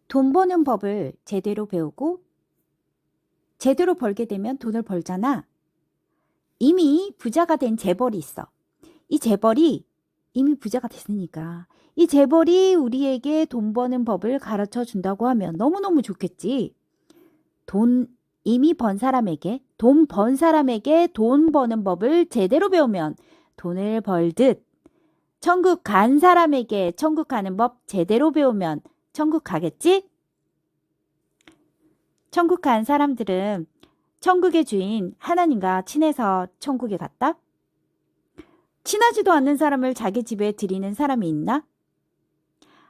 돈 버는 법을 제대로 배우고 제대로 벌게 되면 돈을 벌잖아. 이미 부자가 된 재벌이 있어. 이 재벌이 이미 부자가 됐으니까 이 재벌이 우리에게 돈 버는 법을 가르쳐 준다고 하면 너무너무 좋겠지. 이미 번 사람에게, 돈 번 사람에게 돈 버는 법을 제대로 배우면 돈을 벌듯, 천국 간 사람에게 천국 가는 법 제대로 배우면 천국 가겠지? 천국 간 사람들은 천국의 주인 하나님과 친해서 천국에 갔다? 친하지도 않는 사람을 자기 집에 들이는 사람이 있나?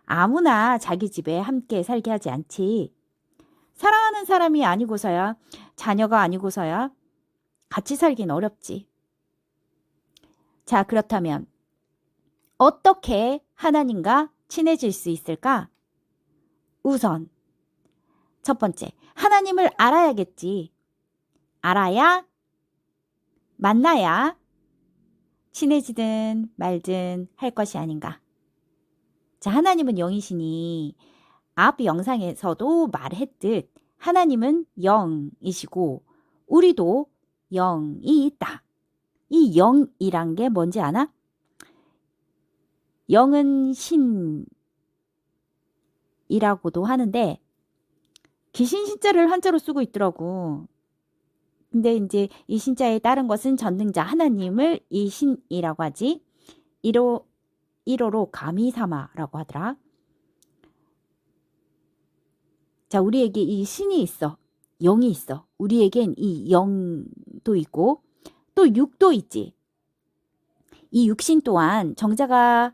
아무나 자기 집에 함께 살게 하지 않지. 사랑하는 사람이 아니고서야, 자녀가 아니고서야 같이 살긴 어렵지. 자, 그렇다면 어떻게 하나님과 친해질 수 있을까? 우선 첫 번째, 하나님을 알아야겠지. 알아야, 만나야 친해지든 말든 할 것이 아닌가. 자, 하나님은 영이시니 앞 영상에서도 말했듯 하나님은 영이시고 우리도 영이 있다. 이 영이란 게 뭔지 아나? 영은 신이라고도 하는데 귀신 신자를 한자로 쓰고 있더라고. 근데 이제 이 신자에 따른 것은 전능자 하나님을 이 신이라고 하지. 1호로 가미사마라고 하더라. 자, 우리에게 이 신이 있어. 영이 있어. 우리에겐 이 영도 있고 또 육도 있지. 이 육신 또한 정자가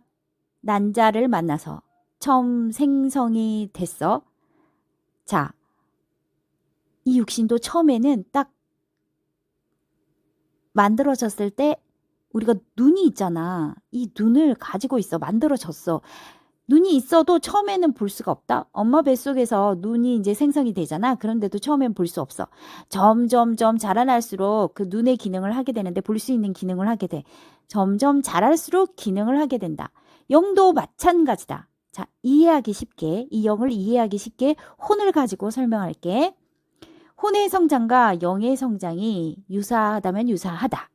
난자를 만나서 처음 생성이 됐어. 자, 이 육신도 처음에는 딱 만들어졌을 때 우리가 눈이 있잖아. 이 눈을 가지고 있어. 만들어졌어. 눈이 있어도 처음에는 볼 수가 없다. 엄마 뱃속에서 눈이 이제 생성이 되잖아. 그런데도 처음엔 볼 수 없어. 점점점 자라날수록 그 눈의 기능을 하게 되는데 볼 수 있는 기능을 하게 돼. 점점 자랄수록 기능을 하게 된다. 영도 마찬가지다. 자, 이해하기 쉽게, 이 영을 이해하기 쉽게 혼을 가지고 설명할게. 혼의 성장과 영의 성장이 유사하다면 유사하다.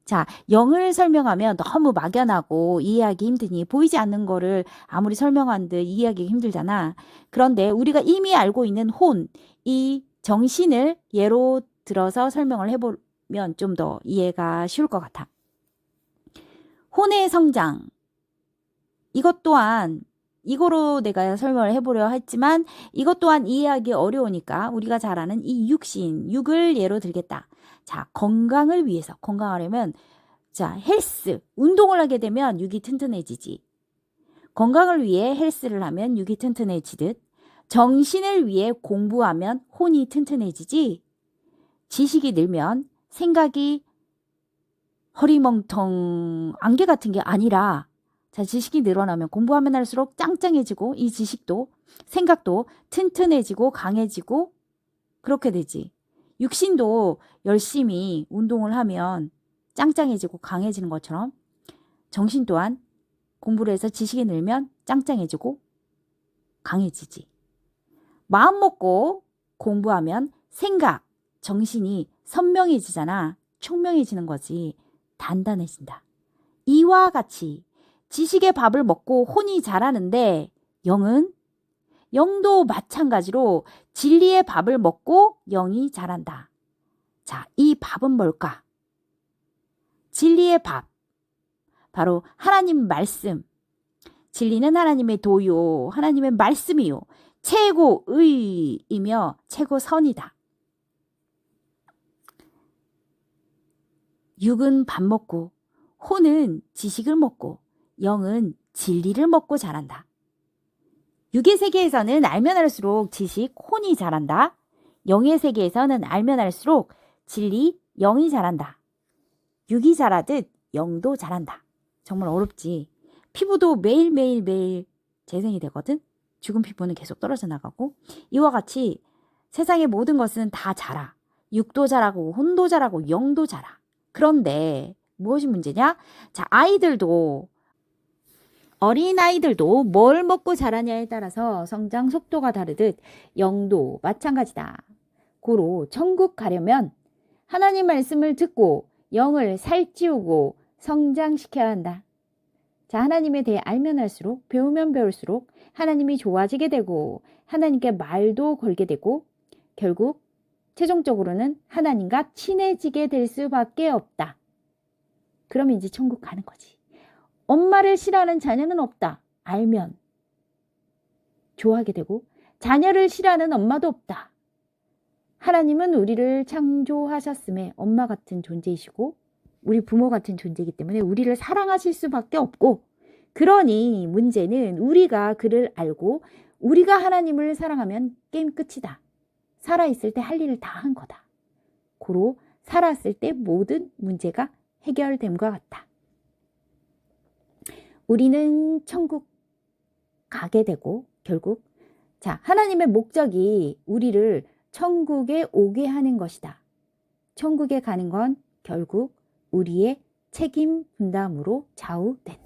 자, 영을 설명하면 너무 막연하고 이해하기 힘드니 보이지 않는 거를 아무리 설명한 듯 이해하기 힘들잖아. 그런데 우리가 이미 알고 있는 혼, 이 정신을 예로 들어서 설명을 해보면 좀 더 이해가 쉬울 것 같아. 혼의 성장, 이것 또한 이거로 내가 설명을 해보려 했지만 이것 또한 이해하기 어려우니까 우리가 잘 아는 이 육신, 육을 예로 들겠다. 자, 건강을 위해서, 건강하려면 자, 헬스, 운동을 하게 되면 육이 튼튼해지지. 건강을 위해 헬스를 하면 육이 튼튼해지듯 정신을 위해 공부하면 혼이 튼튼해지지. 지식이 늘면 생각이 허리멍텅 안개 같은 게 아니라 자, 지식이 늘어나면 공부하면 할수록 짱짱해지고 이 지식도 생각도 튼튼해지고 강해지고 그렇게 되지. 육신도 열심히 운동을 하면 짱짱해지고 강해지는 것처럼 정신 또한 공부를 해서 지식이 늘면 짱짱해지고 강해지지. 마음 먹고 공부하면 생각, 정신이 선명해지잖아. 총명해지는 거지. 단단해진다. 이와 같이 지식의 밥을 먹고 혼이 자라는데 영도 마찬가지로 진리의 밥을 먹고 영이 자란다. 자, 이 밥은 뭘까? 진리의 밥, 바로 하나님 말씀. 진리는 하나님의 도요, 하나님의 말씀이요. 최고의이며 최고선이다. 육은 밥 먹고 혼은 지식을 먹고 영은 진리를 먹고 자란다. 육의 세계에서는 알면 알수록 지식, 혼이 자란다. 영의 세계에서는 알면 알수록 진리, 영이 자란다. 육이 자라듯 영도 자란다. 정말 어렵지. 피부도 매일 재생이 되거든. 죽은 피부는 계속 떨어져 나가고 이와 같이 세상의 모든 것은 다 자라. 육도 자라고 혼도 자라고 영도 자라. 그런데 무엇이 문제냐? 자, 아이들도 어린아이들도 뭘 먹고 자라냐에 따라서 성장 속도가 다르듯 영도 마찬가지다. 고로 천국 가려면 하나님 말씀을 듣고 영을 살찌우고 성장시켜야 한다. 자, 하나님에 대해 알면 알수록, 배우면 배울수록 하나님이 좋아지게 되고 하나님께 말도 걸게 되고 결국 최종적으로는 하나님과 친해지게 될 수밖에 없다. 그러면 이제 천국 가는 거지. 엄마를 싫어하는 자녀는 없다. 알면 좋아하게 되고 자녀를 싫어하는 엄마도 없다. 하나님은 우리를 창조하셨음에 엄마 같은 존재이시고 우리 부모 같은 존재이기 때문에 우리를 사랑하실 수밖에 없고, 그러니 문제는 우리가 그를 알고 우리가 하나님을 사랑하면 게임 끝이다. 살아있을 때 할 일을 다 한 거다. 고로 살았을 때 모든 문제가 해결됨과 같다. 우리는 천국 가게 되고 결국 하나님의 목적이 우리를 천국에 오게 하는 것이다. 천국에 가는 건 결국 우리의 책임 분담으로 좌우된다.